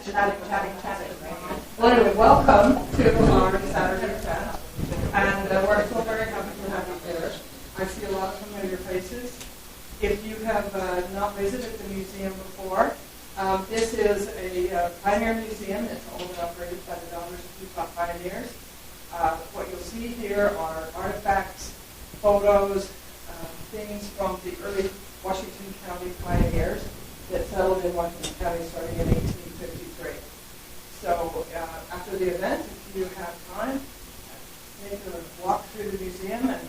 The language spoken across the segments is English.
Well, anyway, welcome to our Saturday event, and we're so very happy to have you here. I see a lot of familiar faces. If you have not visited the museum before, this is a pioneer museum. It's owned and operated by the Daughters of Utah Pioneers. What you'll see here are artifacts, photos, things from the early Washington County pioneers that settled in Washington County starting in 1853. So after the event, if you have time, take a walk through the museum and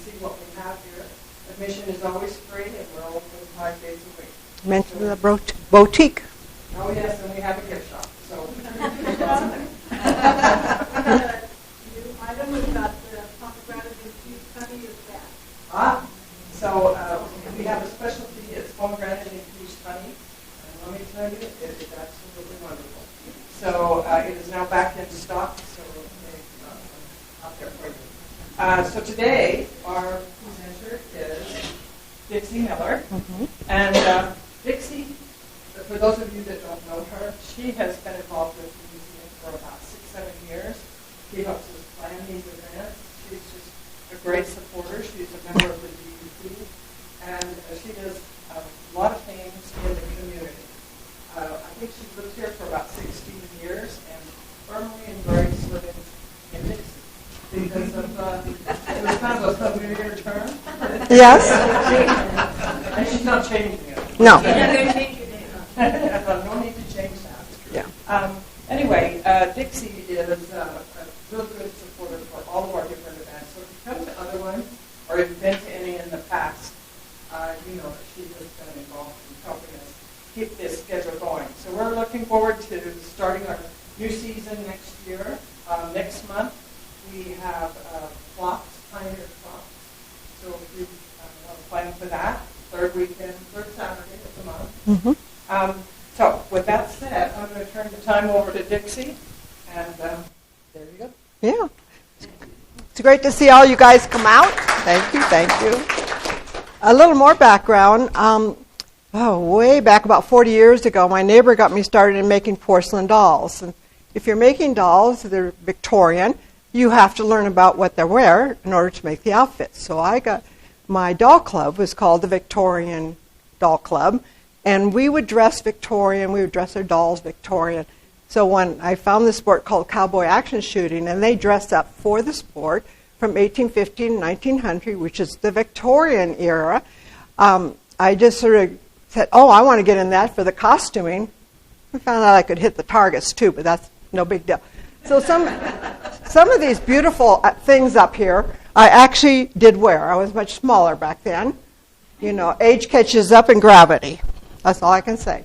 see what we have here. Admission is always free, and we're open 5 days a week. Mention the boutique. Oh yes, and we have a gift shop. So item about the pomegranate infused honey is that. So we have a specialty. It's pomegranate infused honey, and let me tell you, it is absolutely wonderful. So it is now back in stock, so it's out there for you. So today, our presenter is Dixie Miller. Mm-hmm. And Dixie, for those of you that don't know her, she has been involved with the museum for about 6-7 years. She helps us plan these events. She's just a great supporter. She's a member of the DUP, and she does a lot of things in the community. I think she's lived here for about 16 years and firmly embraced living in Dixie because of it was kind of a familiar term. Yes. And she's not changing it. No. No need to change that. Yeah. Anyway, Dixie is a real good supporter for all of our different events. So if you come to other ones, or if you've been to any in the past, you know that she has been involved in helping us keep this schedule going. So we're looking forward to starting our new season next year. Next month, we have Pioneer Clocks. So if you want to plan for that, third Saturday of the month. Mm-hmm. So with that said, I'm going to turn the time over to Dixie, and there you go. Yeah. It's great to see all you guys come out. Thank you. A little more background. Way back about 40 years ago, my neighbor got me started in making porcelain dolls. And if you're making dolls, they're Victorian, you have to learn about what they wear in order to make the outfits. So my doll club was called the Victorian Doll Club, and we would dress Victorian. We would dress our dolls Victorian. So when I found this sport called cowboy action shooting, and they dressed up for the sport from 1850 to 1900, which is the Victorian era, I just sort of said, I want to get in that for the costuming. I found out I could hit the targets too, but that's no big deal. So some of these beautiful things up here, I actually did wear. I was much smaller back then. You know, age catches up in gravity. That's all I can say.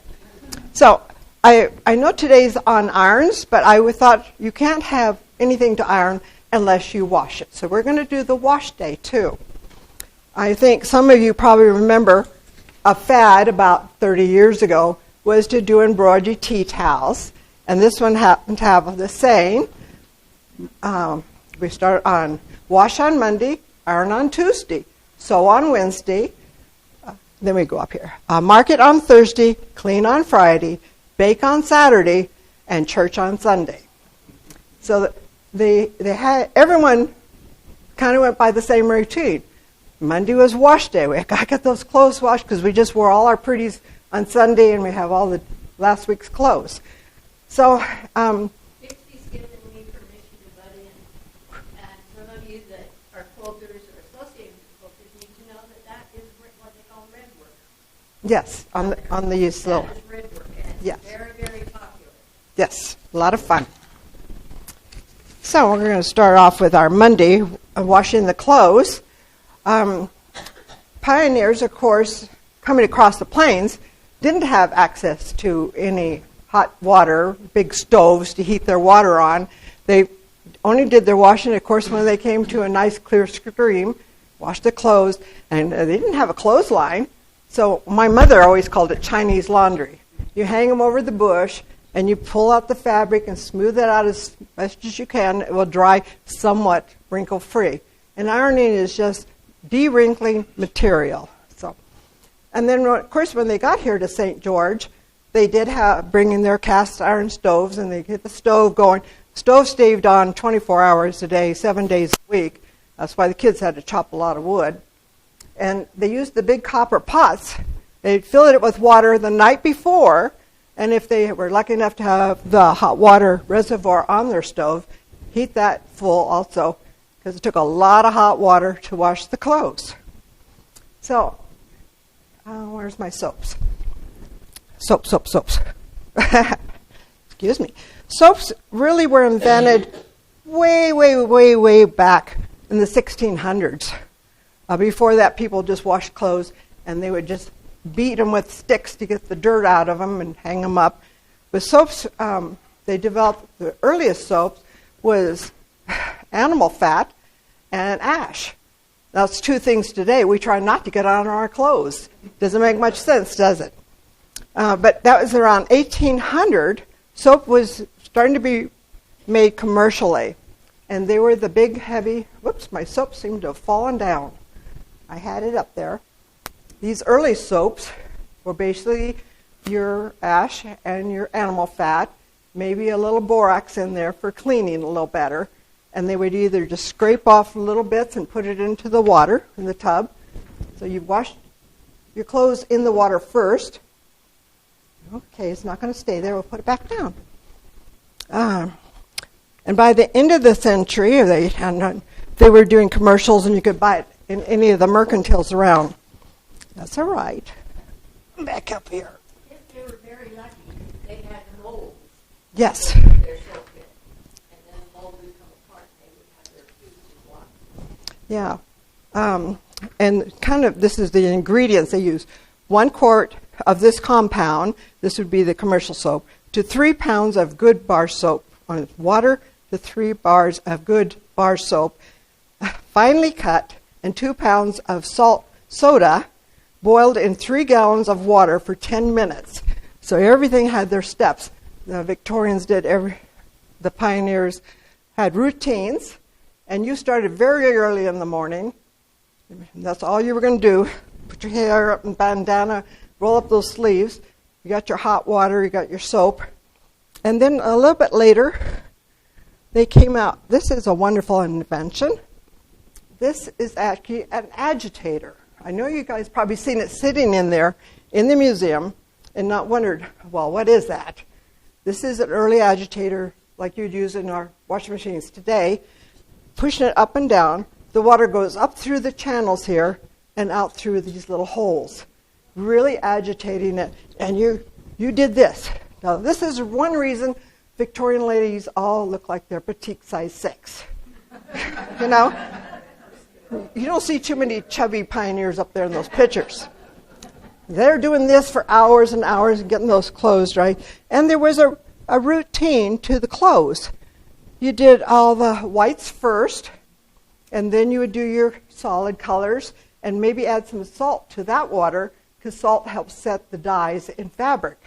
So I know today's on irons, but I thought you can't have anything to iron unless you wash it. So we're going to do the wash day too. I think some of you probably remember a fad about 30 years ago was to do embroidery tea towels. And this one happened to have the saying, we start on wash on Monday, iron on Tuesday, sew on Wednesday, then we go up here. Market on Thursday, clean on Friday, bake on Saturday, and church on Sunday. So they had everyone kind of went by the same routine. Monday was wash day. I got those clothes washed because we just wore all our pretties on Sunday, and we have all the last week's clothes. So Dixie's given me permission to butt in, and some of you that are quilters or associated with quilters need to know that is what they call red work. yes, on the slow. That is red work, and it's Yes. very, very popular. Yes, a lot of fun. So we're going to start off with our Monday, washing the clothes. Pioneers, of course, coming across the plains, didn't have access to any hot water, big stoves to heat their water on. They only did their washing, of course, when they came to a nice clear stream, washed the clothes, and they didn't have a clothesline. So my mother always called it Chinese laundry. You hang them over the bush, and you pull out the fabric and smooth it out as best as you can. It will dry somewhat wrinkle-free. And ironing is just de-wrinkling material. And then, of course, when they got here to St. George, they did bring in their cast iron stoves, and they get the stove going. Stove stayed on 24 hours a day, 7 days a week. That's why the kids had to chop a lot of wood. And they used the big copper pots. They'd fill it with water the night before, and if they were lucky enough to have the hot water reservoir on their stove, heat that full also, because it took a lot of hot water to wash the clothes. So, where's my soaps? Soaps. Excuse me. Soaps really were invented way back in the 1600s. Before that, people just washed clothes, and they would just beat them with sticks to get the dirt out of them and hang them up. With soaps, they developed, the earliest soaps was animal fat and ash. That's two things today we try not to get on our clothes. Doesn't make much sense, does it? But that was around 1800. Soap was starting to be made commercially. And they were the big, heavy, whoops, my soap seemed to have fallen down. I had it up there. These early soaps were basically your ash and your animal fat, maybe a little borax in there for cleaning a little better. And they would either just scrape off little bits and put it into the water in the tub. So you wash your clothes in the water first. Okay, it's not going to stay there. We'll put it back down. And by the end of the century, they were doing commercials, and you could buy it in any of the mercantiles around. That's all right. Back up here. If they were very lucky, they had molds. Yes. Their soap in. And then the mold would come apart, and they would have their tubes of water. Yeah. And kind of, this is the ingredients they use. 1 quart of this compound, this would be the commercial soap, to 3 pounds of good bar soap. On water to 3 bars of good bar soap, finely cut, and 2 pounds of soda, boiled in 3 gallons of water for 10 minutes. So everything had their steps. The Victorians did the pioneers had routines, and you started very early in the morning. And that's all you were going to do. Put your hair up in bandana, roll up those sleeves. You got your hot water, you got your soap. And then a little bit later, they came out. This is a wonderful invention. This is actually an agitator. I know you guys probably seen it sitting in there in the museum and not wondered, well, what is that? This is an early agitator like you'd use in our washing machines today. Pushing it up and down, the water goes up through the channels here and out through these little holes, really agitating it. And you did this. Now, this is one reason Victorian ladies all look like they're petite size 6. You know? You don't see too many chubby pioneers up there in those pictures. They're doing this for hours and hours and getting those clothes right. And there was a routine to the clothes. You did all the whites first, and then you would do your solid colors and maybe add some salt to that water, because salt helps set the dyes in fabric.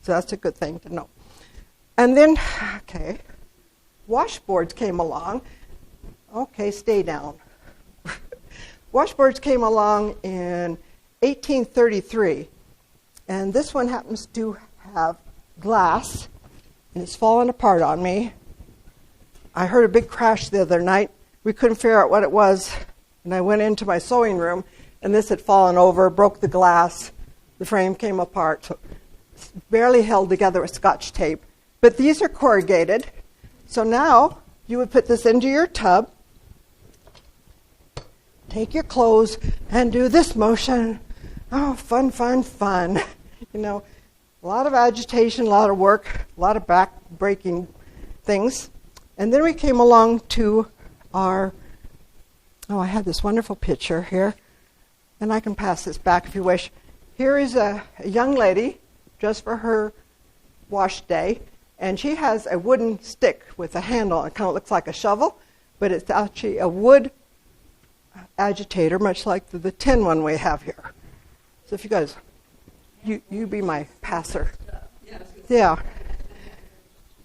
So that's a good thing to know. And then, washboards came along. Okay, stay down. Washboards came along in 1833. And this one happens to have glass, and it's fallen apart on me. I heard a big crash the other night. We couldn't figure out what it was. And I went into my sewing room, and this had fallen over, broke the glass. The frame came apart. So it's barely held together with Scotch tape. But these are corrugated. So now you would put this into your tub, take your clothes, and do this motion. Oh, fun, fun, fun. You know, a lot of agitation, a lot of work, a lot of back-breaking things. And then we came along to our, I had this wonderful picture here. And I can pass this back if you wish. Here is a young lady, just for her wash day. And she has a wooden stick with a handle. It kind of looks like a shovel, but it's actually a wood agitator, much like the tin one we have here. So if you guys, you be my passer. Yeah.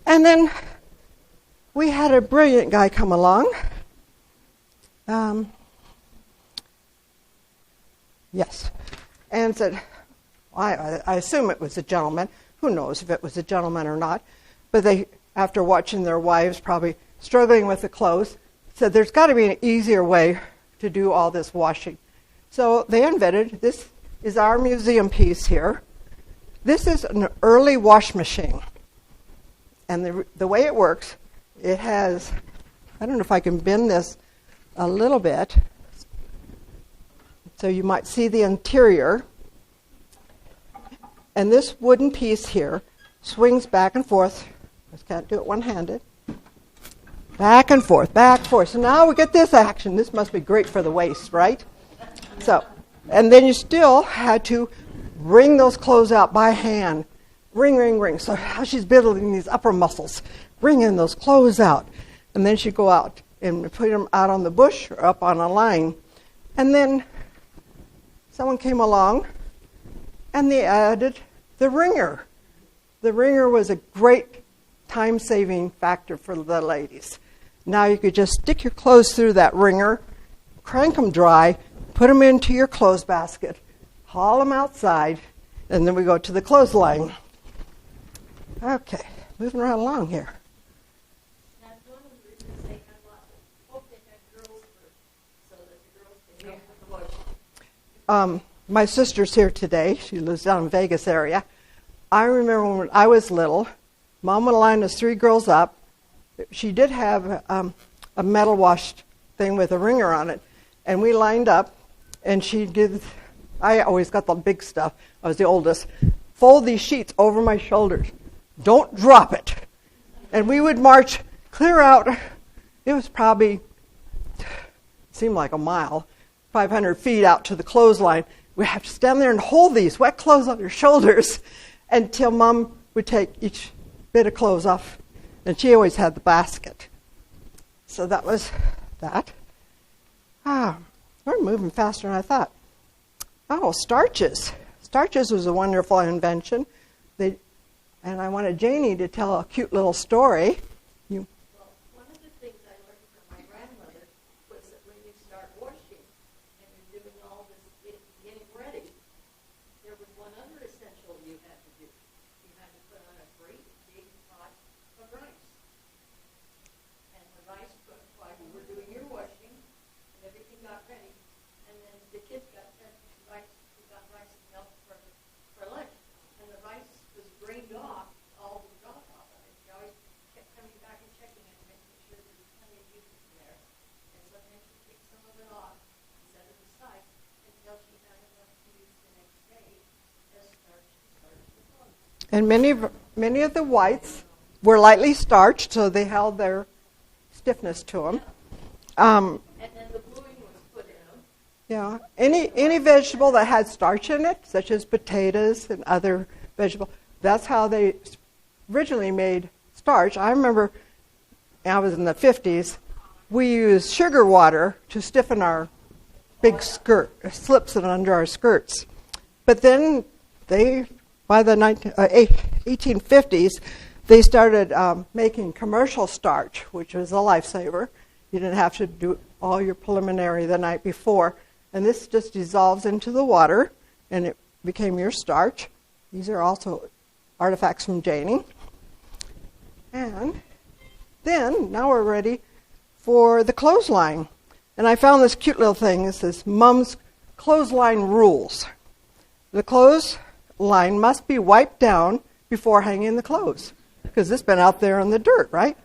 And then we had a brilliant guy come along. Yes. And said, I assume it was a gentleman. who knows if it was a gentleman or not, but they, after watching their wives probably struggling with the clothes, said there's got to be an easier way to do all this washing. So they invented, this is our museum piece here. This is an early wash machine. And the way it works, it has, I don't know if I can bend this a little bit, so you might see the interior. And this wooden piece here swings back and forth. I just can't do it one-handed. Back and forth, back and forth. So now we get this action. This must be great for the waist, right? So, and then you still had to wring those clothes out by hand. Wring, wring, wring. So how she's building these upper muscles, wringing those clothes out. And then she'd go out and put them out on the bush or up on a line. And then someone came along and they added the wringer. The wringer was a great time-saving factor for the ladies. Now you could just stick your clothes through that wringer, crank them dry, put them into your clothes basket, haul them outside, and then we go to the clothesline. Okay, moving right along here. That's one of the reasons they had lots of, hope they had girls so that the girls could help with the washing. My sister's here today. She lives down in the Vegas area. I remember when I was little, Mom would line us 3 girls up. She did have a metal washed thing with a wringer on it, and we lined up, and she did, I always got the big stuff. I was the oldest. Fold these sheets over my shoulders. Don't drop it. And we would march clear out. It was probably, seemed like a mile, 500 feet out to the clothesline. We have to stand there and hold these wet clothes on your shoulders until Mom would take each bit of clothes off. And she always had the basket. So that was that. We're moving faster than I thought. Oh, starches. Starches was a wonderful invention. And I wanted Janie to tell a cute little story. Well, one of the things I learned from my grandmother was that when you start washing and you're doing all this getting ready, there was one other essential you had to do. You had to put on a great big pot of rice. And the rice cooked while you were doing your washing, and everything got ready. And then the kids got rice, we got rice and milk for lunch. And the rice was drained off, all the broth off of it. She always kept coming back and checking it, making sure there was plenty of juice in there. And so then she picked some of it off and set it aside until she had enough to use the next day as starch to start the clothes. And many of the whites were lightly starched, so they held their stiffness to them. And then the bluing was put in them. Yeah, any vegetable that had starch in it, such as potatoes and other vegetables, that's how they originally made starch. I remember, I was in the 50s, we used sugar water to stiffen our big slips under our skirts. But then by the 1850s, they started making commercial starch, which was a lifesaver. You didn't have to do all your preliminary the night before. And this just dissolves into the water, and it became your starch. These are also artifacts from Janie. And then, now we're ready for the clothesline. And I found this cute little thing. It says, Mom's Clothesline Rules. The clothesline must be wiped down before hanging the clothes, because it's been out there in the dirt, right?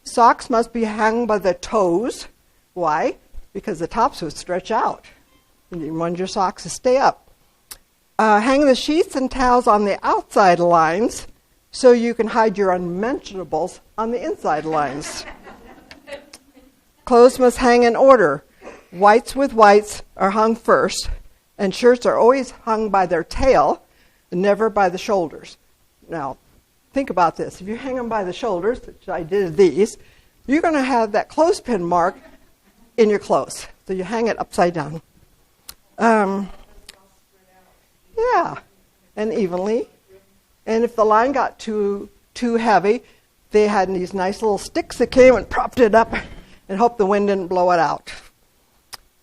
Socks must be hung by the toes. Why? Because the tops would stretch out. And you want your socks to stay up. Hang the sheets and towels on the outside lines so you can hide your unmentionables on the inside lines. Clothes must hang in order. Whites with whites are hung first, and shirts are always hung by their tail and never by the shoulders. Now, think about this. If you hang them by the shoulders, which I did these, you're going to have that clothespin mark in your clothes. So you hang it upside down. Yeah, and evenly. And if the line got too heavy, they had these nice little sticks that came and propped it up and hoped the wind didn't blow it out.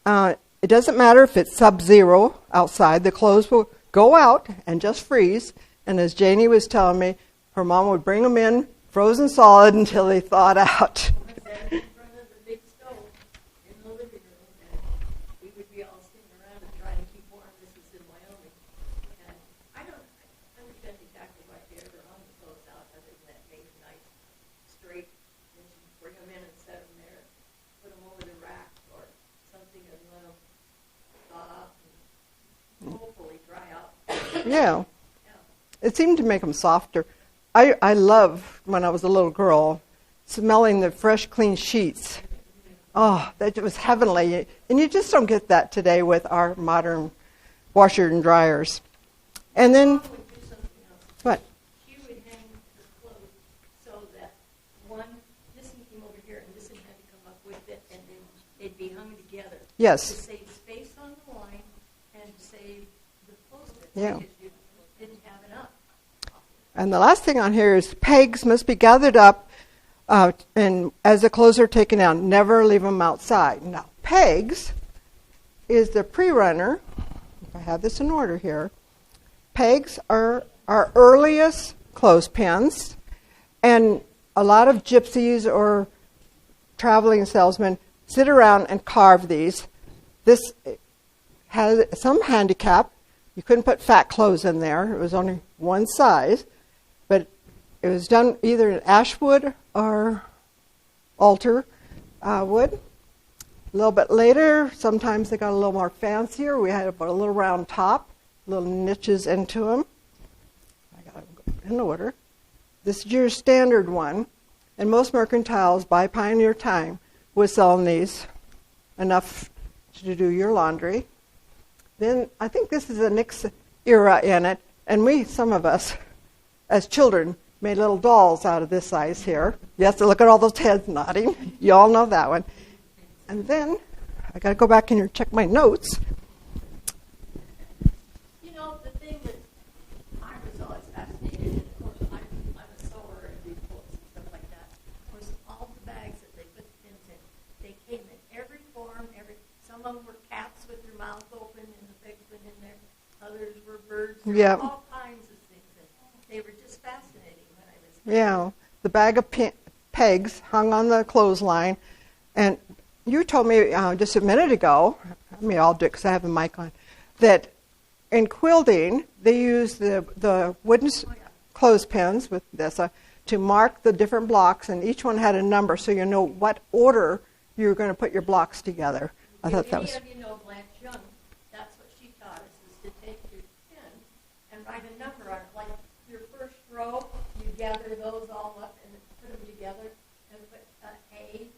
It doesn't matter if it's sub-zero outside. The clothes will go out and just freeze And as Janie was telling me, her mom would bring them in frozen solid until they thawed out. In front of the big stove in the living room, and we would be all sitting around and trying to keep warm. This was in Wyoming, and I don't understand exactly why they ever hung the clothes out, other than that made them nice, straight, and she'd bring them in and set them there, put them over the rack or something, and let them thaw up and hopefully dry out. Yeah. It seemed to make them softer. I love, when I was a little girl, smelling the fresh, clean sheets. Oh, that was heavenly. And you just don't get that today with our modern washer and dryers. And then, Mom would do something else. what? She would hang the clothes so that this one came over here and this one had to come up with it, and then they'd be hung together. Yes. To save space on the line and to save the clothespin. Yeah. Because you didn't have enough. And the last thing on here is pegs must be gathered up and as the clothes are taken out, never leave them outside. Now, pegs is the pre-runner. If I have this in order here, pegs are our earliest clothespins, and a lot of gypsies or traveling salesmen sit around and carve these. This has some handicap. You couldn't put fat clothes in there. It was only one size. But it was done either in ash wood or altar wood. A little bit later, sometimes they got a little more fancier. We had a little round top, little niches into them. I got them in order. This is your standard one. And most mercantiles, by pioneer time, was selling these enough to do your laundry. Then I think this is a Nix era in it. And some of us, as children, made little dolls out of this size here. Yes, look at all those heads nodding. You all know that one. And then, I got to go back in here and check my notes. You know, the thing that I was always fascinated in, of course, I'm a sewer and do quilts and stuff like that, was all the bags that they put the pins in. They came in every form, some of them were cats with their mouth open and the pigs went in there. Others were birds. Yeah. All kinds of things. And they were just fascinating when I was Yeah, the bag of pegs hung on the clothesline. And you told me just a minute ago, I'll do it because I have a mic on, that in quilting, they use the wooden clothespins with this to mark the different blocks, and each one had a number so you know what order you're going to put your blocks together. I thought that was... Any of you know Blanche Young, that's what she taught us, is to take your pen and write a number on it. Like your first row, you gather those all up and put them together and put an A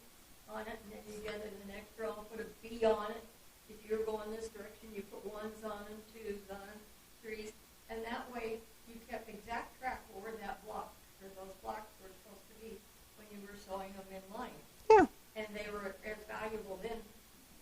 on it, and then you gather the next row and put a B on it. If you're going this direction, you put ones on them, twos on them, threes, and that way you kept exact track of where that block or those blocks were supposed to be when you were sewing them in line. Yeah. And they were as valuable then.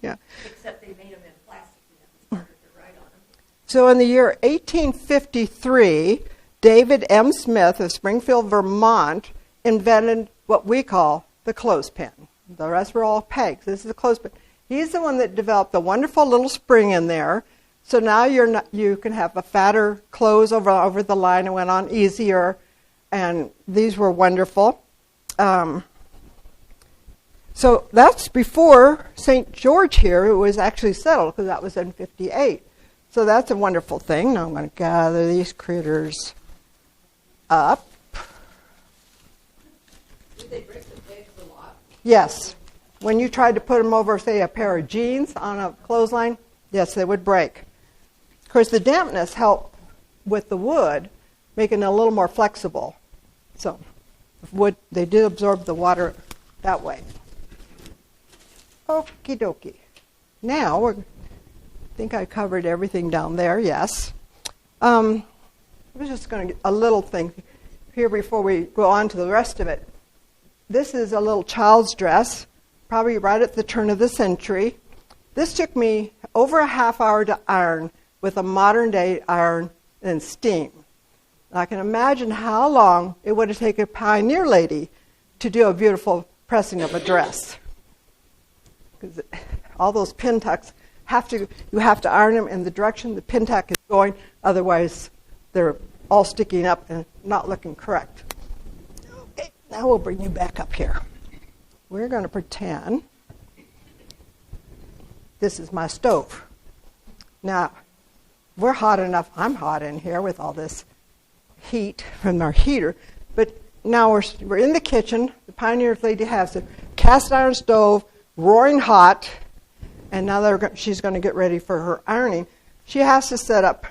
Yeah. Except they made them in plastic and it was harder to write on them. So in the year 1853, David M. Smith of Springfield, Vermont, invented what we call the clothespin. The rest were all pegs. This is the clothespin. He's the one that developed the wonderful little spring in there. So now you can have a fatter clothes over the line and went on easier. And these were wonderful. So that's before St. George here, it was actually settled, because that was in 58. So that's a wonderful thing. Now I'm going to gather these critters up. Did they break the pegs a lot? Yes. When you tried to put them over, say, a pair of jeans on a clothesline, yes, they would break. Of course, the dampness helped with the wood, making it a little more flexible. So they did absorb the water that way. Okie dokie. Now, I think I covered everything down there, yes. I was just going to get a little thing here before we go on to the rest of it. This is a little child's dress, probably right at the turn of the century. This took me over a half hour to iron with a modern-day iron and steam. I can imagine how long it would have taken a pioneer lady to do a beautiful pressing of a dress. Because all those pin tucks you have to iron them in the direction the pin tuck is going, otherwise they're all sticking up and not looking correct. Okay, now we'll bring you back up here. We're going to pretend this is my stove. Now, we're hot enough. I'm hot in here with all this heat from our heater. But now we're in the kitchen. The Pioneer lady has a cast iron stove, roaring hot. And now she's going to get ready for her ironing. She has to set up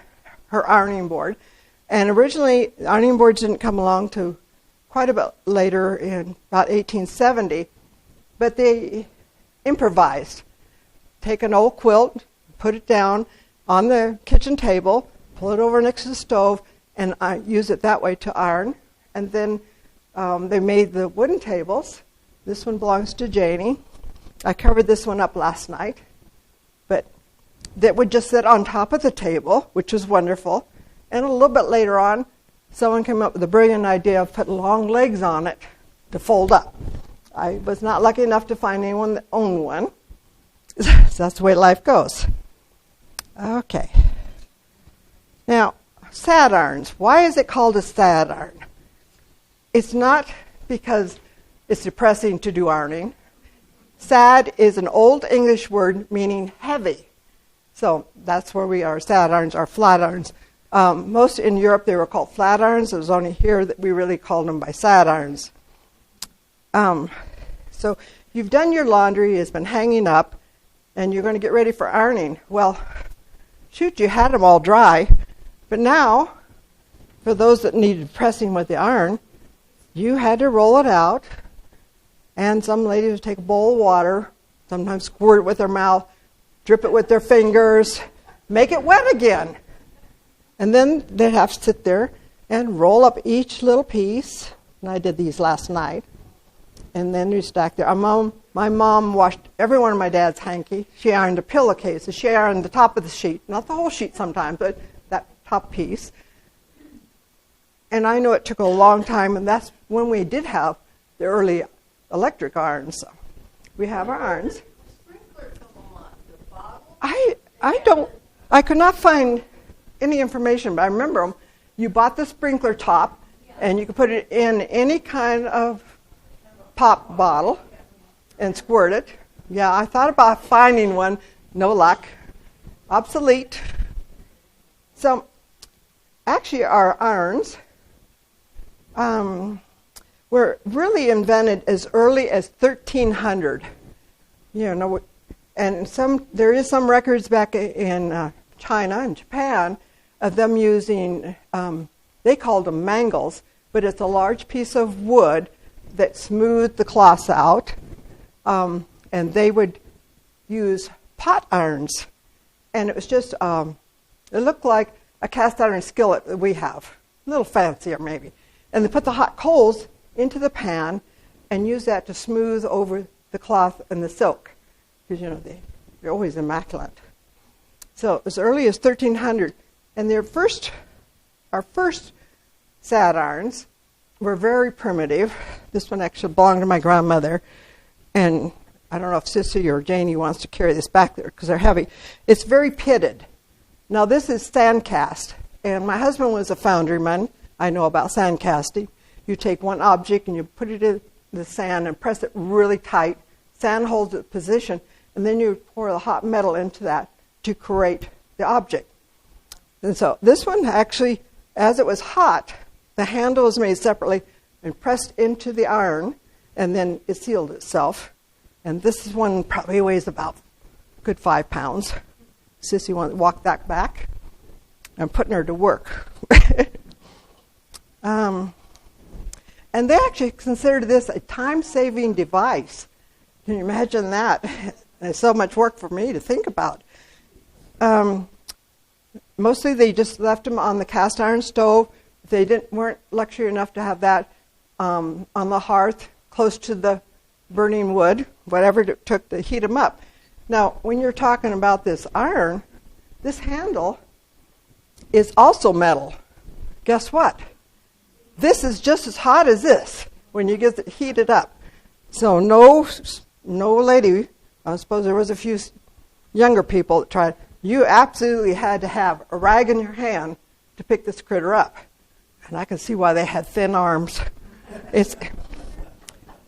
her ironing board. And originally, ironing boards didn't come along to quite a bit later in about 1870. But they improvised. Take an old quilt, put it down on the kitchen table, pull it over next to the stove, and I use it that way to iron. And then they made the wooden tables. This one belongs to Janie. I covered this one up last night. But that would just sit on top of the table, which was wonderful. And a little bit later on, someone came up with the brilliant idea of putting long legs on it to fold up. I was not lucky enough to find anyone that owned one. So that's the way life goes. Okay. Now, sad irons. Why is it called a sad iron? It's not because it's depressing to do ironing. Sad is an old English word meaning heavy. So that's where we are. Sad irons are flat irons. Most in Europe they were called flat irons. It was only here that we really called them by sad irons. So you've done your laundry, it's been hanging up, and you're going to get ready for ironing. Well, shoot, you had them all dry. But now, for those that needed pressing with the iron, you had to roll it out. And some ladies would take a bowl of water, sometimes squirt it with their mouth, drip it with their fingers, make it wet again. And then they'd have to sit there and roll up each little piece. And I did these last night. And then you stack there. My mom washed every one of my dad's hanky. She ironed a pillowcase. She ironed the top of the sheet. Not the whole sheet sometimes, but that top piece. And I know it took a long time, and that's when we did have the early electric irons. So we have our irons. I could not find any information, but I remember them. You bought the sprinkler top, and you could put it in any kind of pop bottle and squirt it. Yeah, I thought about finding one. No luck. Obsolete. So actually our irons were really invented as early as 1300. You know, and there is some records back in China and Japan of them using, they called them mangles, but it's a large piece of wood that smoothed the cloths out, and they would use pot irons. And it was just, it looked like a cast iron skillet that we have, a little fancier maybe. And they put the hot coals into the pan and use that to smooth over the cloth and the silk, because, you know, they're always immaculate. So as early as 1300, and our first sad irons were very primitive. This one actually belonged to my grandmother, and I don't know if Sissy or Janie wants to carry this back there because they're heavy. It's very pitted. Now this is sand cast, and my husband was a foundryman. I know about sand casting. You take one object and you put it in the sand and press it really tight. Sand holds its position, and then you pour the hot metal into that to create the object. And so this one actually, as it was hot, the handle was made separately and pressed into the iron, and then it sealed itself. And this one probably weighs about a good 5 pounds. Sissy wanted to walk that back. I'm putting her to work. And they actually considered this a time-saving device. Can you imagine that? It's so much work for me to think about. Mostly they just left them on the cast iron stove. They weren't luxury enough to have that on the hearth close to the burning wood, whatever it took to heat them up. Now, when you're talking about this iron, this handle is also metal. Guess what? This is just as hot as this when you get it heated up. So no lady, I suppose there was a few younger people that tried, you absolutely had to have a rag in your hand to pick this critter up. And I can see why they had thin arms.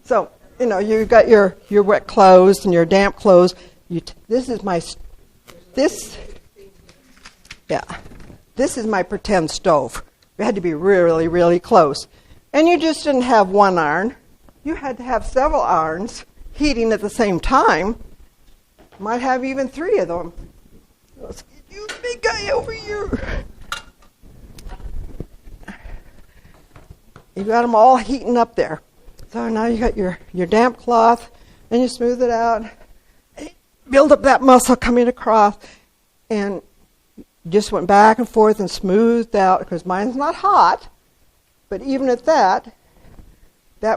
So, you've got your wet clothes and your damp clothes. This is my pretend stove. You had to be really, really close. And you just didn't have one iron. You had to have several irons heating at the same time. Might have even 3 of them. Let's get you big guy over here. You got them all heating up there. So now you got your damp cloth, and you smooth it out. Build up that muscle coming across, and just went back and forth and smoothed out, because mine's not hot, but even at that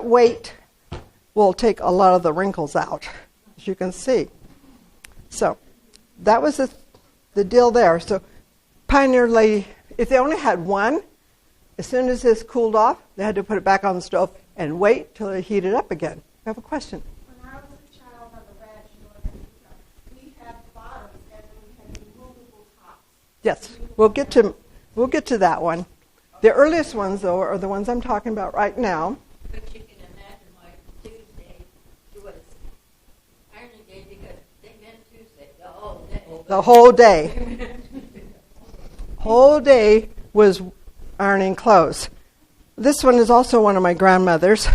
weight will take a lot of the wrinkles out, as you can see. So that was the deal there. So Pioneer Lady, if they only had one, as soon as this cooled off, they had to put it back on the stove and wait till it heated up again. I have a question. When I was a child on the ranch in North America, we had bottoms and we had removable tops. Yes, we'll get to that one. The earliest ones, though, are the ones I'm talking about right now. But you can imagine why Tuesday was ironing day, because they meant Tuesday, the whole day. The whole day. Whole day was ironing clothes. This one is also one of my grandmother's,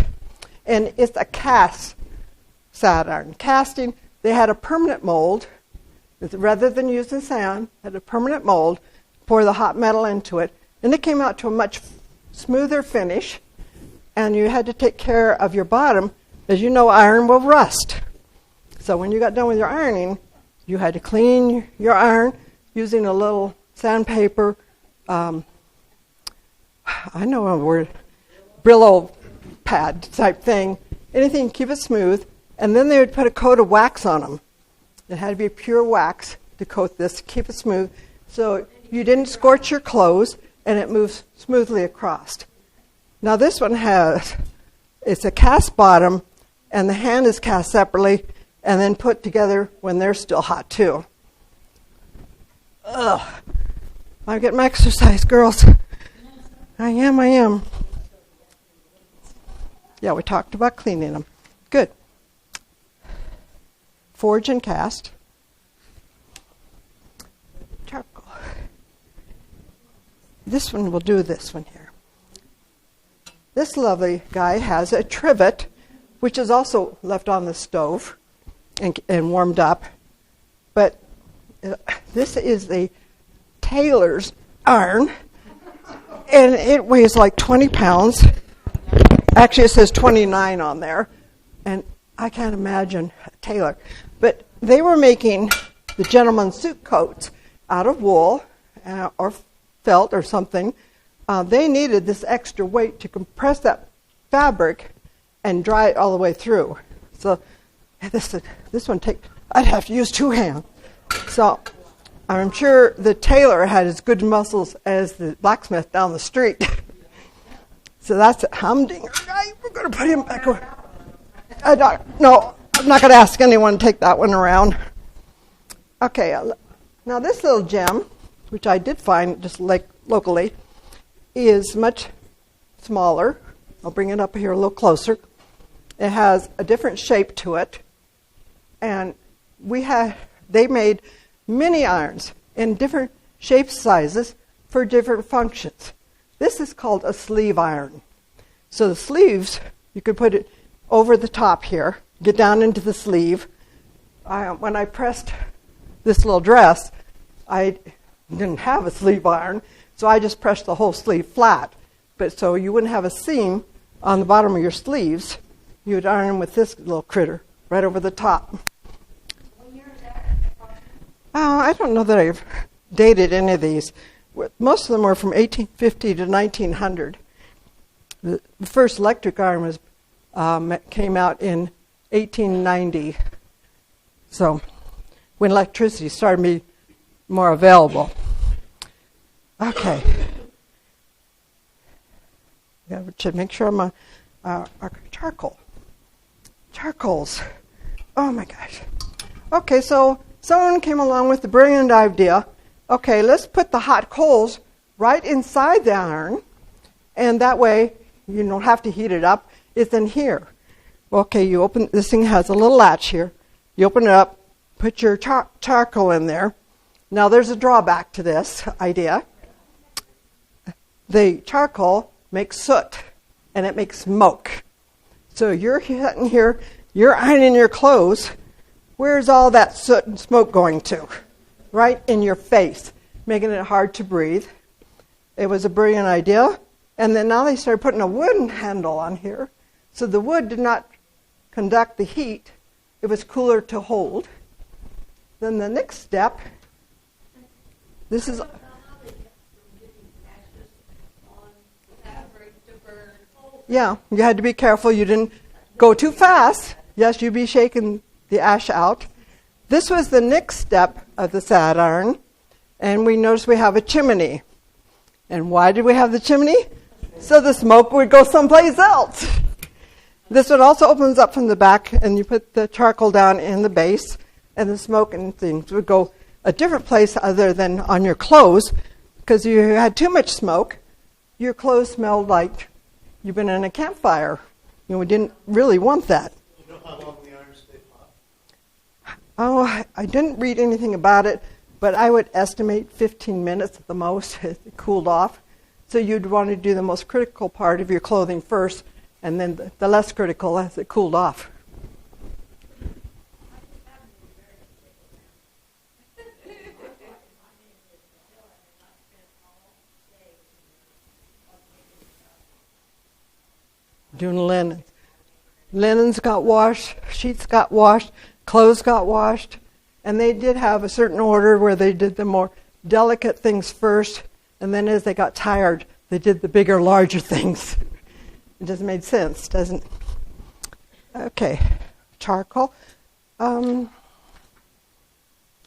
and it's a cast sad iron. Casting, they had a permanent mold, rather than using sand, had a permanent mold, pour the hot metal into it, and it came out to a much smoother finish, and you had to take care of your bottom. As you know, iron will rust. So when you got done with your ironing, you had to clean your iron using a little sandpaper, I know a word, Brillo pad type thing, anything to keep it smooth, and then they would put a coat of wax on them. It had to be pure wax to coat this, to keep it smooth, so you didn't scorch your clothes, and it moves smoothly across. Now this one it's a cast bottom, and the hand is cast separately, and then put together when they're still hot too. Ugh. I'm getting my exercise, girls. I am. Yeah, we talked about cleaning them. Good. Forge and cast. Charcoal. This one will do this one here. This lovely guy has a trivet, which is also left on the stove and warmed up. But this is the tailor's iron, and it weighs like 20 pounds. Actually, it says 29 on there, and I can't imagine a tailor. But they were making the gentleman's suit coats out of wool or felt or something. They needed this extra weight to compress that fabric and dry it all the way through. So this one I'd have to use 2 hands. So I'm sure the tailor had as good muscles as the blacksmith down the street. So that's a humdinger guy. We're going to put him back away. No, I'm not going to ask anyone to take that one around. Okay, now this little gem, which I did find just like locally, is much smaller. I'll bring it up here a little closer. It has a different shape to it, and they made mini irons in different shapes, sizes for different functions. This is called a sleeve iron. So the sleeves, you could put it over the top here, get down into the sleeve. When I pressed this little dress, I didn't have a sleeve iron, so I just pressed the whole sleeve flat. But so you wouldn't have a seam on the bottom of your sleeves. You would iron with this little critter right over the top. I don't know that I've dated any of these. Most of them were from 1850 to 1900. The first electric iron came out in 1890. So when electricity started to be more available. Okay. Got to make sure I'm on charcoal. Charcoals. Oh my gosh. Okay, so someone came along with the brilliant idea. Okay, let's put the hot coals right inside the iron, And that way, you don't have to heat it up. It's in here. Okay, you open, this thing has a little latch here. You open it up, put your charcoal in there. Now there's a drawback to this idea. The charcoal makes soot, and it makes smoke. So you're sitting here, you're ironing your clothes. Where's all that soot and smoke going to? Right in your face, making it hard to breathe. It was a brilliant idea. And then now they started putting a wooden handle on here. So the wood did not conduct the heat. It was cooler to hold. Then the next step, this is... Yeah, you had to be careful. You didn't go too fast. Yes, you'd be shaking the ash out. This was the next step of the sad iron. And we noticed we have a chimney. And why did we have the chimney? So the smoke would go someplace else. This one also opens up from the back, and you put the charcoal down in the base, and the smoke and things would go a different place other than on your clothes, because you had too much smoke. Your clothes smelled like you've been in a campfire. You know, we didn't really want that. You know how long the iron stayed hot? Oh, I didn't read anything about it, but I would estimate 15 minutes at the most. It cooled off. So you'd want to do the most critical part of your clothing first, and then the less critical as it cooled off. Doing linen. Linens got washed, sheets got washed, clothes got washed, and they did have a certain order where they did the more delicate things first, and then as they got tired, they did the bigger, larger things. It just made sense, doesn't it? Okay, charcoal.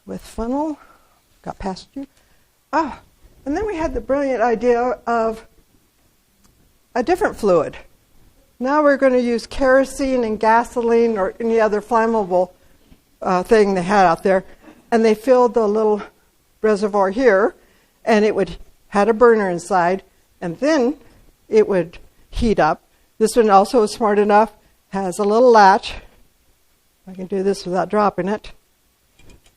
With funnel, got past you. And then we had the brilliant idea of a different fluid. Now we're going to use kerosene and gasoline or any other flammable thing they had out there. And they filled the little reservoir here, and it had a burner inside, and then it would heat up. This one also is smart enough, has a little latch. I can do this without dropping it.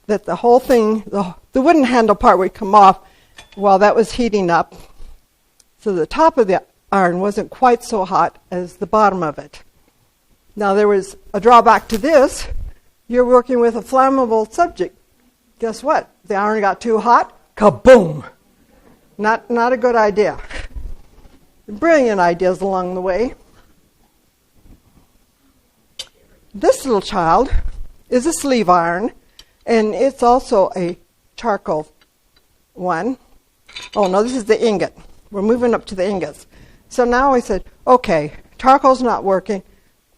That the whole thing, the wooden handle part would come off while that was heating up. So the top of the iron wasn't quite so hot as the bottom of it. Now there was a drawback to this. You're working with a flammable subject. Guess what? The iron got too hot, kaboom! Not a good idea. Brilliant ideas along the way. This little child is a sleeve iron, and it's also a charcoal one. Oh no, this is the ingot. We're moving up to the ingots. So now I said, okay, charcoal's not working.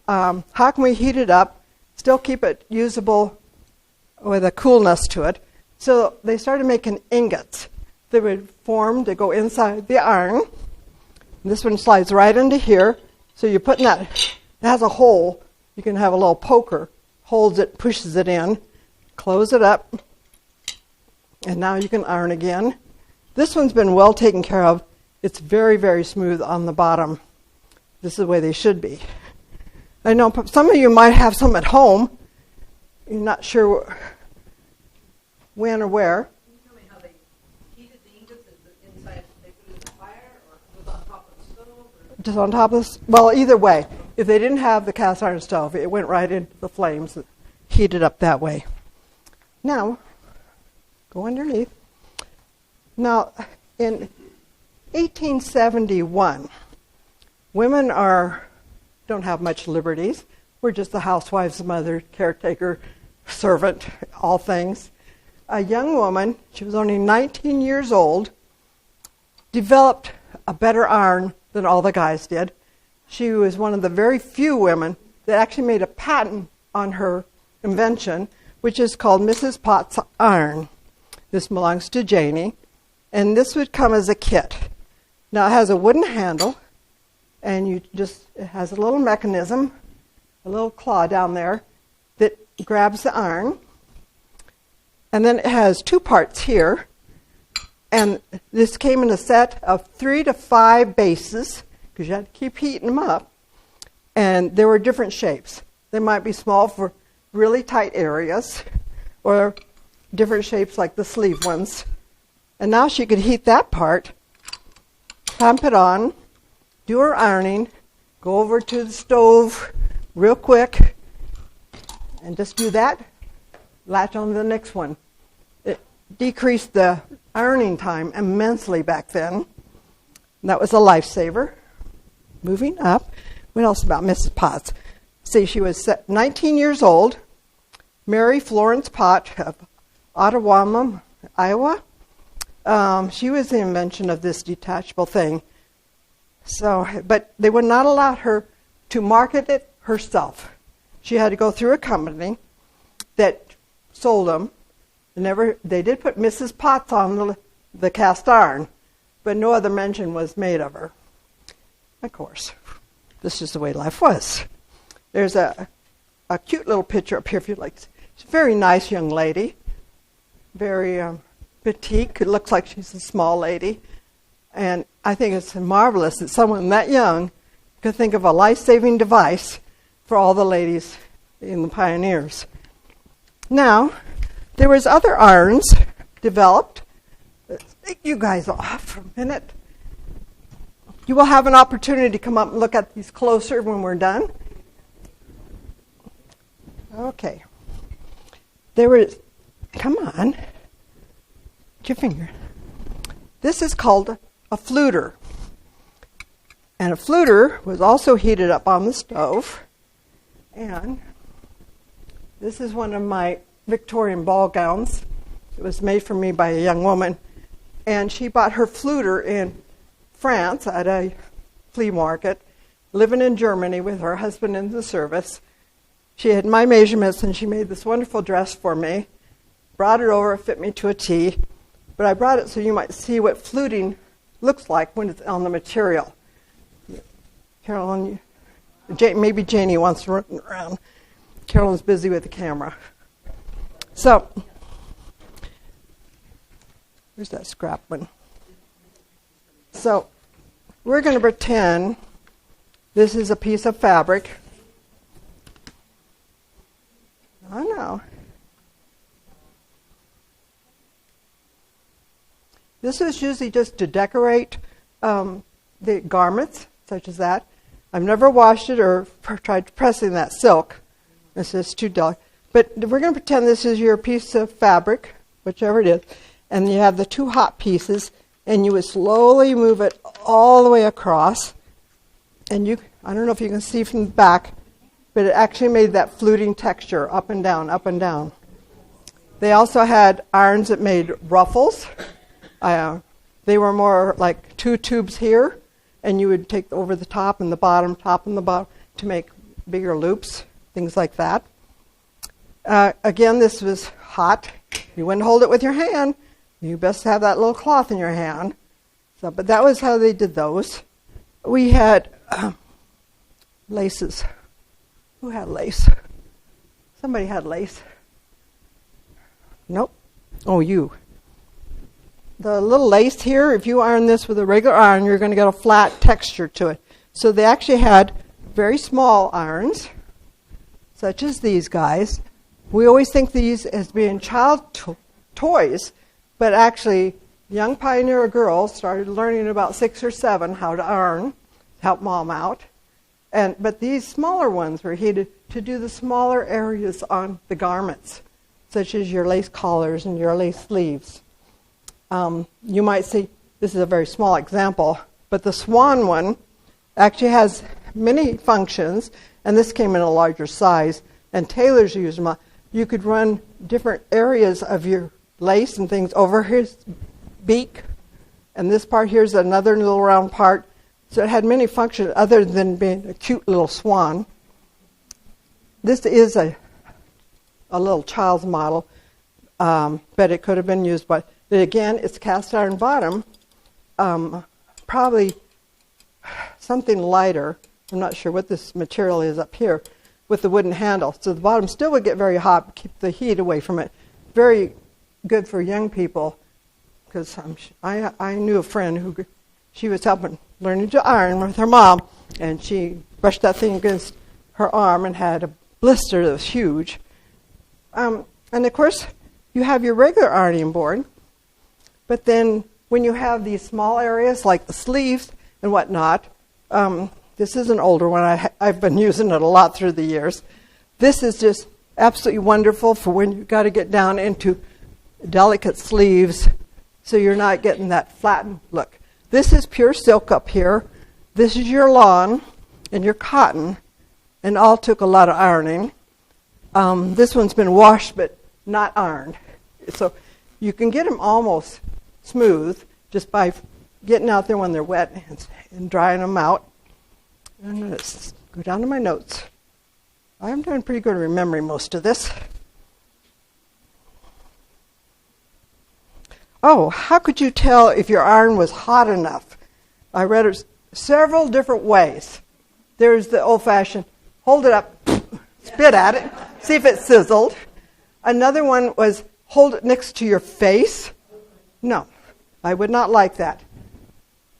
How can we heat it up, still keep it usable with a coolness to it? So they started making ingots. They would form to go inside the iron. This one slides right into here. So you're putting that, it has a hole. You can have a little poker, holds it, pushes it in, close it up, and now you can iron again. This one's been well taken care of. It's very, very smooth on the bottom. This is the way they should be. I know some of you might have some at home. You're not sure when or where. Can you tell me how they heated the ingots? Is it inside, they put it in the fire, or it was on top of the stove? Or? Just on top of this? Well, either way. If they didn't have the cast iron stove, it went right into the flames and heated up that way. Now, go underneath. Now, in 1871, women don't have much liberties. We're just the housewives, mother, caretaker, servant, all things. A young woman, she was only 19 years old, developed a better iron than all the guys did. She was one of the very few women that actually made a patent on her invention, which is called Mrs. Potts iron. This belongs to Janie, and this would come as a kit. Now it has a wooden handle, and it has a little mechanism, a little claw down there that grabs the iron. And then it has two parts here, And this came in a set of 3 to 5 bases, because you had to keep heating them up. And there were different shapes. They might be small for really tight areas, or different shapes like the sleeve ones. And now she could heat that part, clamp it on, do her ironing, go over to the stove real quick, and just do that, latch on to the next one. It decreased the ironing time immensely back then. And that was a lifesaver. Moving up. What else about Mrs. Potts? See, she was 19 years old. Mary Florence Pott of Ottawa, Iowa. She was the invention of this detachable thing. So, but they would not allow her to market it herself. She had to go through a company that sold them. They did put Mrs. Potts on the cast iron, but no other mention was made of her. Of course, this is the way life was. There's a cute little picture up here if you'd like. She's a very nice young lady, very petite. It looks like she's a small lady. And I think it's marvelous that someone that young could think of a life-saving device for all the ladies in the pioneers. Now, there was other irons developed. Let's take you guys off for a minute. You will have an opportunity to come up and look at these closer when we're done. Okay. Come on. Get your finger. This is called a fluter. And a fluter was also heated up on the stove. And this is one of my Victorian ball gowns. It was made for me by a young woman. And she bought her fluter in France at a flea market, living in Germany with her husband in the service. She had my measurements, and she made this wonderful dress for me, brought it over, fit me to a T. But I brought it so you might see what fluting looks like when it's on the material. Carolyn, maybe Janie wants to run around. Carolyn's busy with the camera. So, where's that scrap one? So, we're going to pretend this is a piece of fabric. I know. This is usually just to decorate the garments, such as that. I've never washed it or tried pressing that silk. This is too delicate. But we're going to pretend this is your piece of fabric, whichever it is, and you have the 2 hot pieces, and you would slowly move it all the way across. And I don't know if you can see from the back, but it actually made that fluting texture up and down, up and down. They also had irons that made ruffles. They were more like 2 tubes here, and you would take over the top and the bottom to make bigger loops, things like that. Again, this was hot. You wouldn't hold it with your hand. You best have that little cloth in your hand. So, but that was how they did those. We had laces. Who had lace? Somebody had lace. Nope. Oh, you. The little lace here, if you iron this with a regular iron, you're going to get a flat texture to it. So they actually had very small irons, such as these guys. We always think these as being child toys, but actually young pioneer girls started learning about 6 or 7 how to iron, help mom out. But these smaller ones were heated to do the smaller areas on the garments, such as your lace collars and your lace sleeves. You might see, this is a very small example, but the swan one actually has many functions, and this came in a larger size, and tailors use them. You could run different areas of your lace and things over his beak, and this part here is another little round part. So it had many functions other than being a cute little swan. This is a little child's model, but it could have been used by... But again, it's cast iron bottom, probably something lighter. I'm not sure what this material is up here, with the wooden handle. So the bottom still would get very hot, keep the heat away from it. Very good for young people, because I knew a friend who she was learning to iron with her mom, and she brushed that thing against her arm and had a blister that was huge. And of course, you have your regular ironing board, but then when you have these small areas like the sleeves and whatnot, this is an older one. I've been using it a lot through the years. This is just absolutely wonderful for when you've got to get down into delicate sleeves so you're not getting that flattened look. This is pure silk up here. This is your lawn and your cotton, and all took a lot of ironing. This one's been washed but not ironed. So you can get them almost smooth just by getting out there when they're wet and drying them out. And let's go down to my notes. I'm doing pretty good at remembering most of this. Oh, how could you tell if your iron was hot enough? I read it several different ways. There's the old-fashioned, hold it up, spit at it, see if it sizzled. Another one was hold it next to your face. No, I would not like that.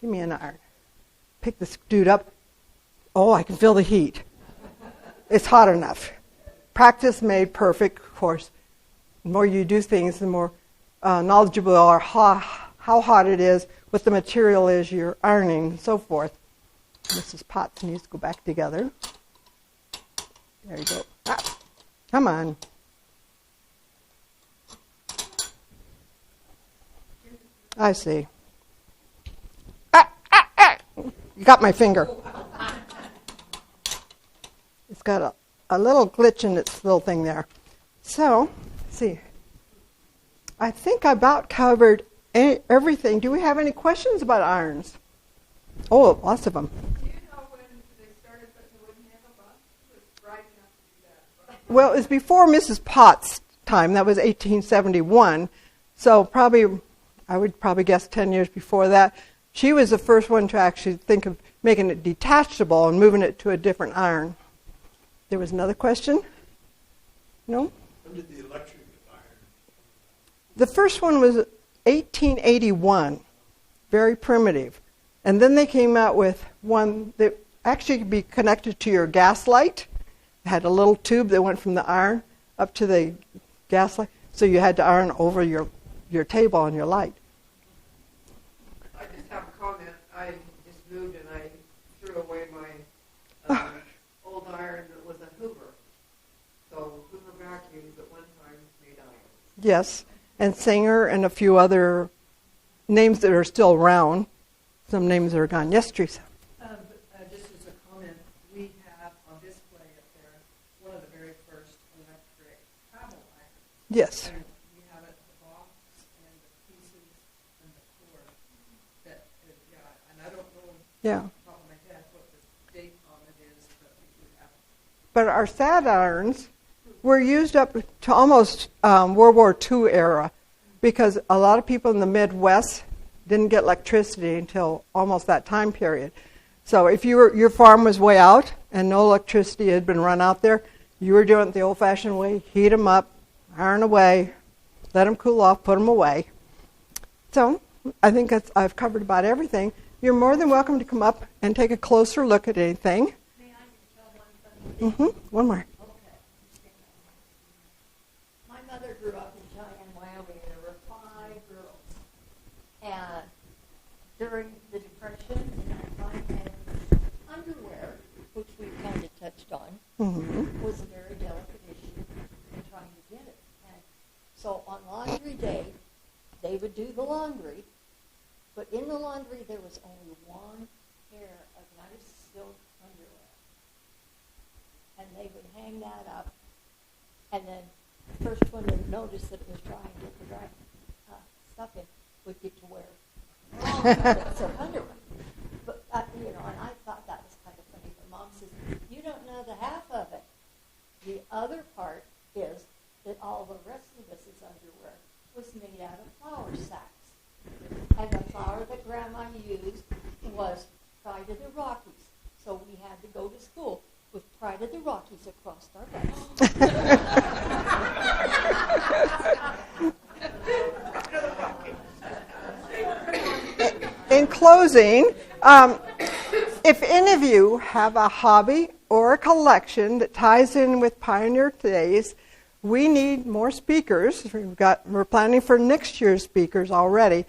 Give me an iron. Pick this dude up. Oh, I can feel the heat. It's hot enough. Practice made perfect, of course. The more you do things, the more knowledgeable you are how hot it is, what the material is you're ironing, and so forth. Mrs. Potts needs to go back together. There you go. Ah, come on. I see. You got my finger. It's got a little glitch in its little thing there. So, let's see. I think I about covered everything. Do we have any questions about irons? Oh, lots of them. Do you know when they started putting the wooden handle on? It was bright enough to do that. Well, it's before Mrs. Potts' time. That was 1871. So I would probably guess 10 years before that. She was the first one to actually think of making it detachable and moving it to a different iron. There was another question? No? When did the electric iron? The first one was 1881, very primitive. And then they came out with one that actually could be connected to your gas light. It had a little tube that went from the iron up to the gas light, so you had to iron over your table on your light. I just have a comment. I just moved and I threw away my old iron that was a Hoover. So Hoover vacuums at one time made iron. Yes, and Singer and a few other names that are still around. Some names that are gone. Yes, Teresa. Just as a comment, we have on display up there one of the very first electric travel irons. Yes. And we have it, the box and the pieces and the cord. And I don't know off the top of my head what the date on it is, but we do have it. But our sad irons were used up to almost World War II era, because a lot of people in the Midwest didn't get electricity until almost that time period. So if your farm was way out and no electricity had been run out there, you were doing it the old-fashioned way: heat them up, iron away, let them cool off, put them away. So I think I've covered about everything. You're more than welcome to come up and take a closer look at anything. May I just tell one funny thing? One more. Okay. My mother grew up in Cheyenne, Wyoming, and there were 5 girls. And during the Depression, and underwear, which we kind of touched on, was a very delicate issue in trying to get it. And so on laundry day, they would do the laundry, but in the laundry there was only one pair of nice silk underwear. And they would hang that up, and then the first one that noticed that it was dry and get the dry stuff in would get to wear silk underwear. But, and I thought that was kind of funny. But Mom says, you don't know the half of it. The other part is that all the rest of us' underwear was made out of flour sacks. And the flour that Grandma used was Pride of the Rockies. So we had to go to school with Pride of the Rockies across our backs. closing, if any of you have a hobby or a collection that ties in with Pioneer Days, we need more speakers. We're planning for next year's speakers already.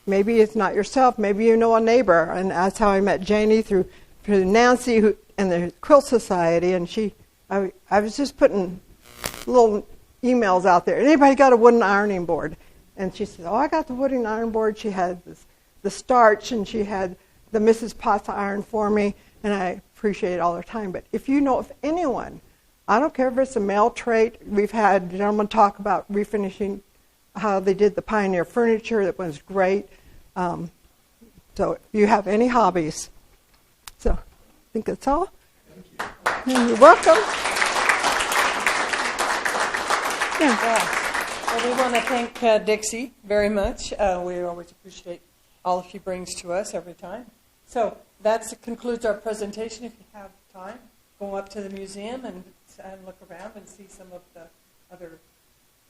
Maybe it's not yourself. Maybe you know a neighbor, and that's how I met Janie through Nancy and the Quilt Society. And I was just putting little emails out there. Anybody got a wooden ironing board? And she said, "Oh, I got the wooden iron board." She had the starch, and she had the Mrs. Potts iron for me, and I appreciate it all the time. But if you know of anyone, I don't care if it's a male trait. We've had gentlemen talk about refinishing how they did the Pioneer furniture. That was great. So if you have any hobbies. So I think that's all. Thank you. You're welcome. Yeah. Well, we want to thank Dixie very much. We always appreciate all that she brings to us every time. So that concludes our presentation. If you have time, go up to the museum and look around and see some of the other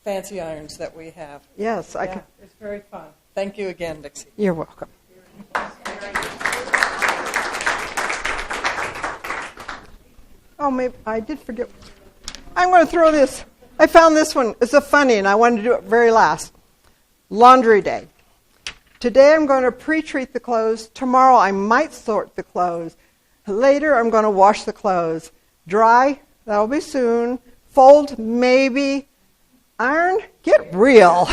fancy irons that we have. Yes, I can. It's very fun. Thank you again, Dixie. You're welcome. Oh, maybe I did forget. I'm going to throw this. I found this one. It's a funny, and I wanted to do it very last. Laundry day. Today I'm going to pre-treat the clothes. Tomorrow I might sort the clothes. Later I'm going to wash the clothes. Dry, that'll be soon. Fold, maybe. Iron, get real.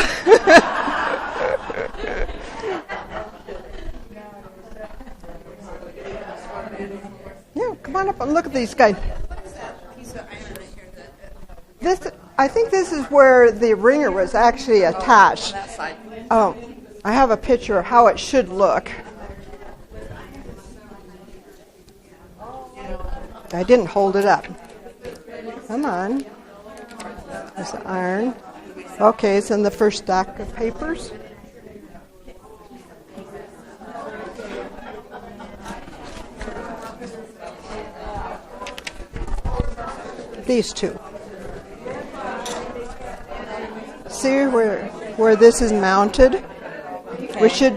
Yeah, come on up and look at these guys. I think this is where the ringer was actually attached. I have a picture of how it should look. I didn't hold it up. Come on. There's the iron. Okay, it's in the first stack of papers. These two. See where this is mounted? We should